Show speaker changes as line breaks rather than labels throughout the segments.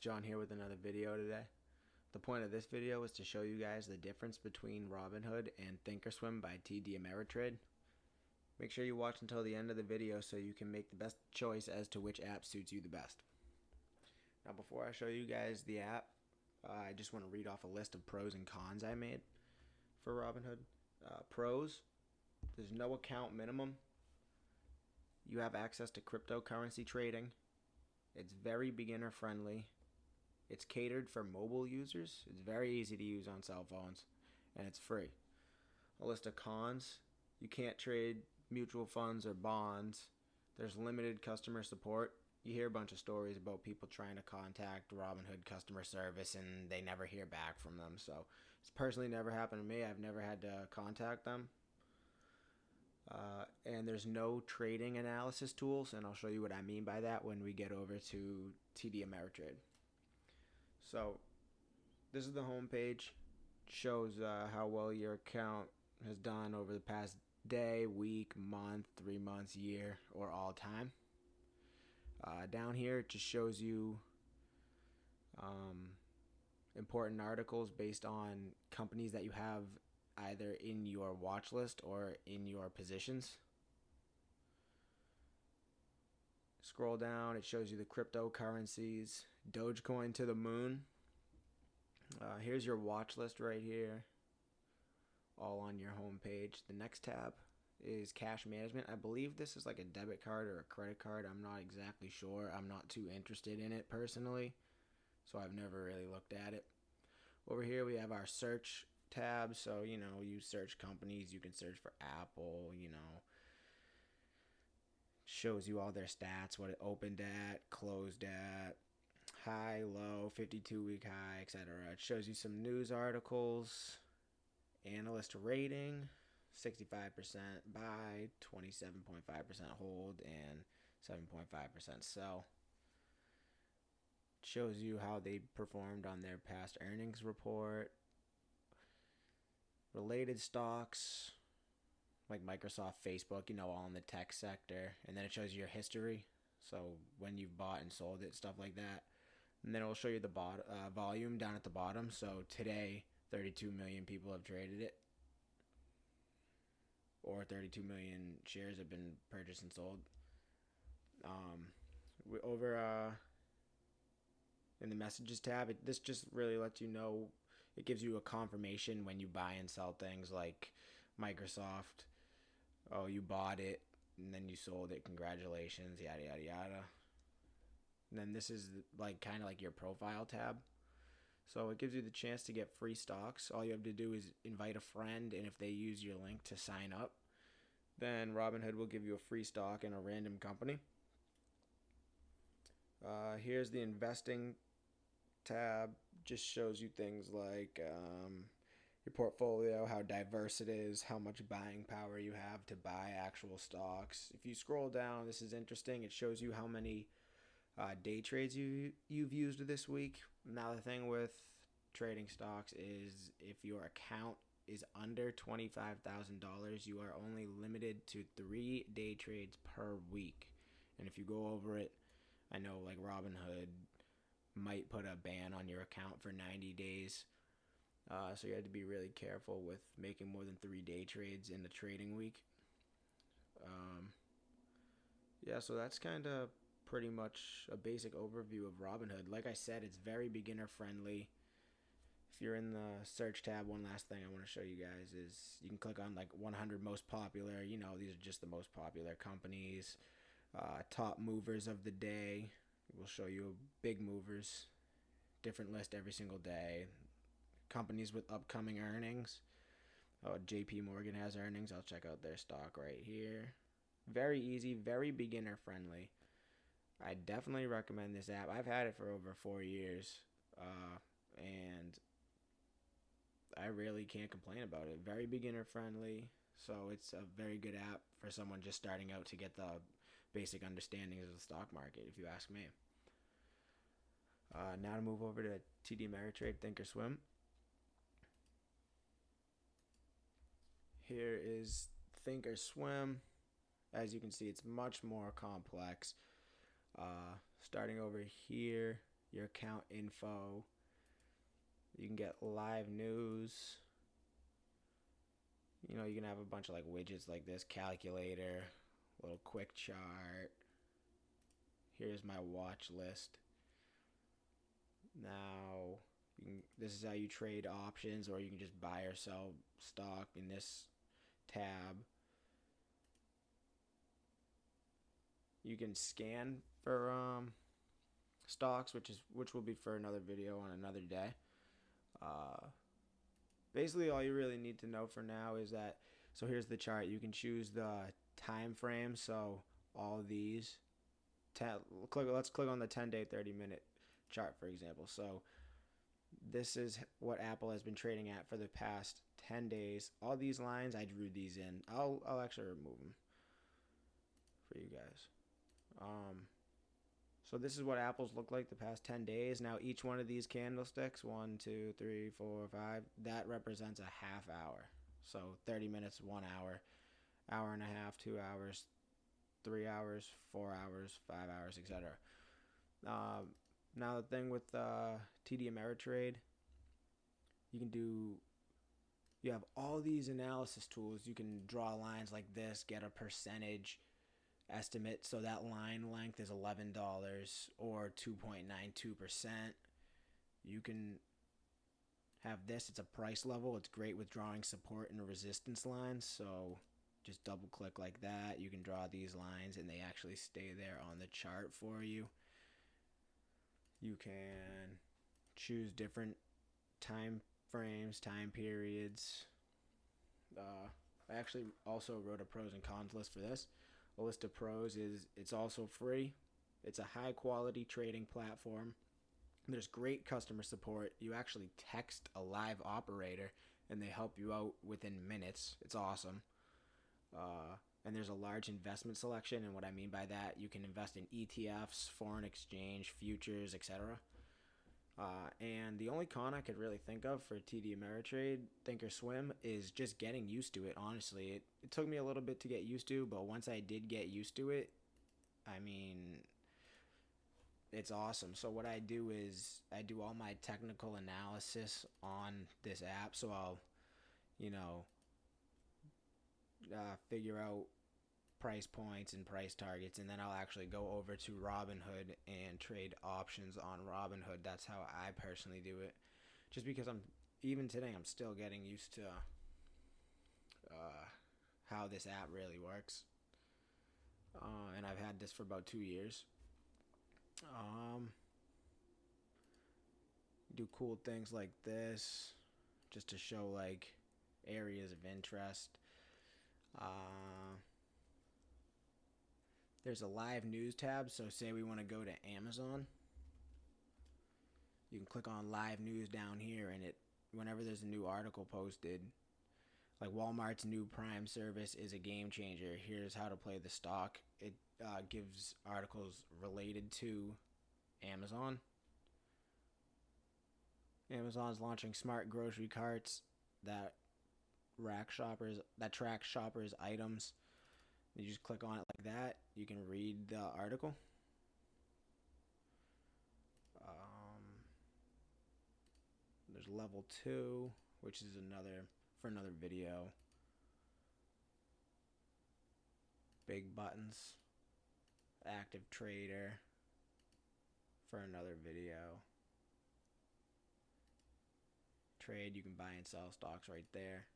John here with another video today. The point of this video is to show you guys the difference between Robinhood and ThinkorSwim by TD Ameritrade. Make sure you watch until the end of the video so you can make the best choice as to which app suits you the best. Now before I show you guys the app, I just want to read off a list of pros and cons I made for Robinhood. Pros: there's no account minimum. You have access to cryptocurrency trading. It's very beginner friendly. It's catered for mobile users. It's very easy to use on cell phones, and it's free. A list of cons: you can't trade mutual funds or bonds. There's limited customer support. You hear a bunch of stories about people trying to contact Robinhood customer service and they never hear back from them. So it's personally never happened to me. I've never had to contact them. And there's no trading analysis tools, and I'll show you what I mean by that when we get over to TD Ameritrade. So this is the home page. Shows how well your account has done over the past day, week, month, 3 months, year, or all time. Down here it just shows you important articles based on companies that you have either in your watch list or in your positions. Scroll down, it shows you the cryptocurrencies, Dogecoin to the moon. Here's your watch list right here, all on your home page. The next tab is cash management. I believe this is like a debit card or a credit card. I'm not exactly sure. I'm not too interested in it personally, so I've never really looked at it. Over here we have our search tab. So, you search companies. You can search for Apple, shows you all their stats, what it opened at, closed at, high, low, 52-week high, etc. It shows you some news articles, analyst rating, 65% buy, 27.5% hold, and 7.5% sell. It shows you how they performed on their past earnings report. Related stocks like Microsoft, Facebook, all in the tech sector. And then it shows you your history, so when you've bought and sold it, stuff like that. And then it will show you the volume down at the bottom. So today, 32 million people have traded it, or 32 million shares have been purchased and sold. Over in the messages tab, this just really lets you know. It gives you a confirmation when you buy and sell things like Microsoft. Oh, you bought it and then you sold it. Congratulations, yada, yada, yada. And then this is kind of like your profile tab. So it gives you the chance to get free stocks. All you have to do is invite a friend, and if they use your link to sign up, then Robinhood will give you a free stock in a random company. Here's the investing tab. Just shows you things like your portfolio, how diverse it is, how much buying power you have to buy actual stocks. If you scroll down, this is interesting. It shows you how many day trades you've used this week. Now the thing with trading stocks is if your account is under $25,000, you are only limited to 3 day trades per week. And if you go over it, I know like Robinhood might put a ban on your account for 90 days. So you have to be really careful with making more than 3 day trades in the trading week. So that's kind of pretty much a basic overview of Robinhood. Like I said, it's very beginner friendly. If you're in the search tab, one last thing I want to show you guys is you can click on like 100 most popular. These are just the most popular companies, top movers of the day. We'll show you big movers, different list every single day. Companies with upcoming earnings. JP Morgan has earnings. I'll check out their stock right here. Very easy, very beginner friendly. I definitely recommend this app. I've had it for over 4 years, and I really can't complain about it. Very beginner friendly, so it's a very good app for someone just starting out to get the basic understandings of the stock market, if you ask me. Now to move over to TD Ameritrade ThinkorSwim. Here is ThinkorSwim. As you can see, it's much more complex. Starting over here, your account info. You can get live news. You know, you can have a bunch of like widgets like this, calculator, little quick chart. Here's my watch list. Now, this is how you trade options, or you can just buy or sell stock in this tab. You can scan for stocks, which will be for another video on another day. Basically, all you really need to know for now is that, so here's the chart. You can choose the time frame. So all these, let's click on the 10-day, 30-minute chart, for example. So this is what Apple has been trading at for the past 10 days. All these lines, I drew these in. I'll actually remove them for you guys. So this is what Apple's looked like the past 10 days. Now each one of these candlesticks, 1, 2, 3, 4, 5, that represents a half hour. So 30 minutes, 1 hour, hour and a half, 2 hours, 3 hours, 4 hours, 5 hours, etc. Now the thing with TD Ameritrade, you have all these analysis tools. You can draw lines like this, get a percentage estimate. So that line length is $11 or 2.92%. You can have this. It's a price level. It's great with drawing support and resistance lines. So just double click like that. You can draw these lines and they actually stay there on the chart for you. You can choose different time frames, time periods. I actually also wrote a pros and cons list for this. A list of pros is it's also free. It's a high quality trading platform. There's great customer support. You actually text a live operator and they help you out within minutes. It's awesome. And there's a large investment selection. And what I mean by that, you can invest in ETFs, foreign exchange, futures, etc. And the only con I could really think of for TD Ameritrade, ThinkorSwim, is just getting used to it, honestly. It took me a little bit to get used to, but once I did get used to it, I mean, it's awesome. So what I do is I do all my technical analysis on this app. So I'll, figure out price points and price targets, and then I'll actually go over to Robinhood and trade options on Robinhood. That's how I personally do it, just because even today I'm still getting used to how this app really works, and I've had this for about 2 years. Do cool things like this just to show like areas of interest. There's a live news tab. So say we want to go to Amazon. You can click on live news down here, and whenever there's a new article posted, like Walmart's new Prime service is a game changer. Here's how to play the stock. It gives articles related to Amazon. Amazon's launching smart grocery carts that track shoppers' items. You just click on it like that. You can read the article. There's level 2, which is another video. Big buttons. Active trader for another video. Trade, you can buy and sell stocks right there.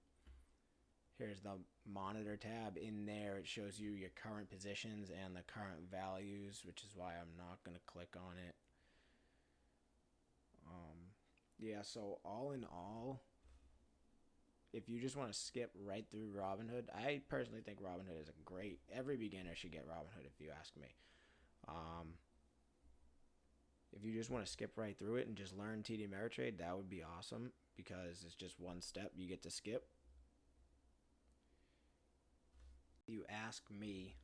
Here's the monitor tab. In there it shows you your current positions and the current values, which is why I'm not going to click on it. So all in all, if you just want to skip right through Robinhood, I personally think Robinhood is every beginner should get Robinhood if you ask me. If you just want to skip right through it and just learn TD Ameritrade, that would be awesome, because it's just one step you get to skip. You ask me,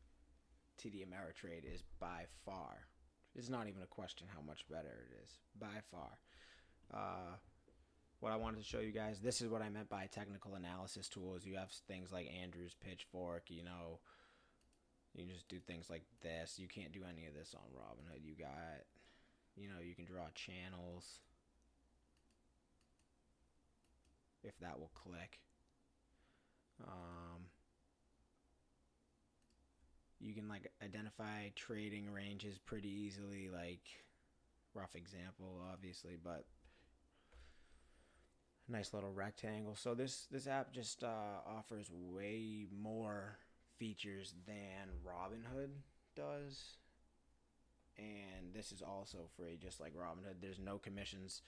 TD Ameritrade is by far, it's not even a question how much better it is, by far. What I wanted to show you guys, this is what I meant by technical analysis tools. You have things like Andrew's Pitchfork, you can just do things like this. You can't do any of this on Robinhood. You got, you can draw channels if that will click. You can like identify trading ranges pretty easily, like rough example obviously, but nice little rectangle. So this app just offers way more features than Robinhood does, and this is also free, just like Robinhood. There's no commissions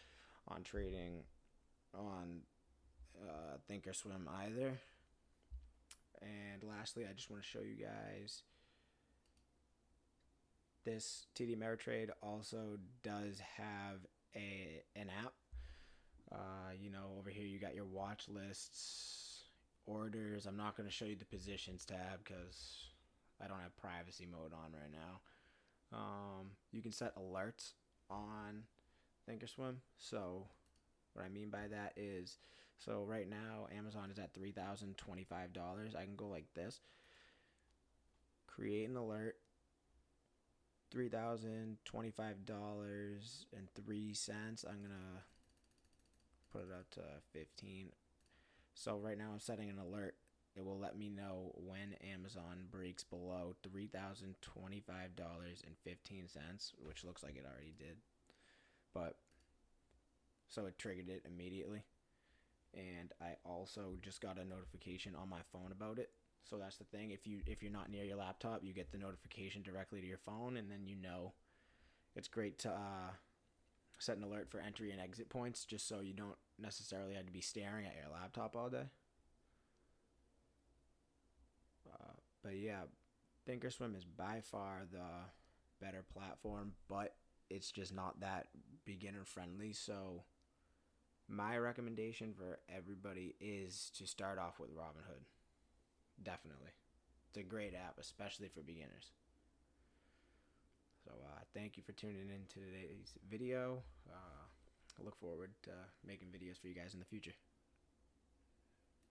on trading on ThinkorSwim either. And lastly, I just want to show you guys this TD Ameritrade also does have an app. Over here you got your watch lists, orders. I'm not going to show you the positions tab because I don't have privacy mode on right now. You can set alerts on ThinkorSwim. So what I mean by that is, so right now Amazon is at $3,025. I can go like this, create an alert, $3,025.03. I'm gonna put it up to 15. So right now I'm setting an alert. It will let me know when Amazon breaks below $3,025.15, which looks like it already did. But so it triggered it immediately. And I also just got a notification on my phone about it. So that's the thing. If you're not near your laptop, you get the notification directly to your phone, and then it's great to set an alert for entry and exit points, just so you don't necessarily have to be staring at your laptop all day. But yeah, ThinkorSwim is by far the better platform, but it's just not that beginner friendly. So my recommendation for everybody is to start off with Robinhood. Definitely. It's a great app, especially for beginners. So thank you for tuning in to today's video. I look forward to making videos for you guys in the future.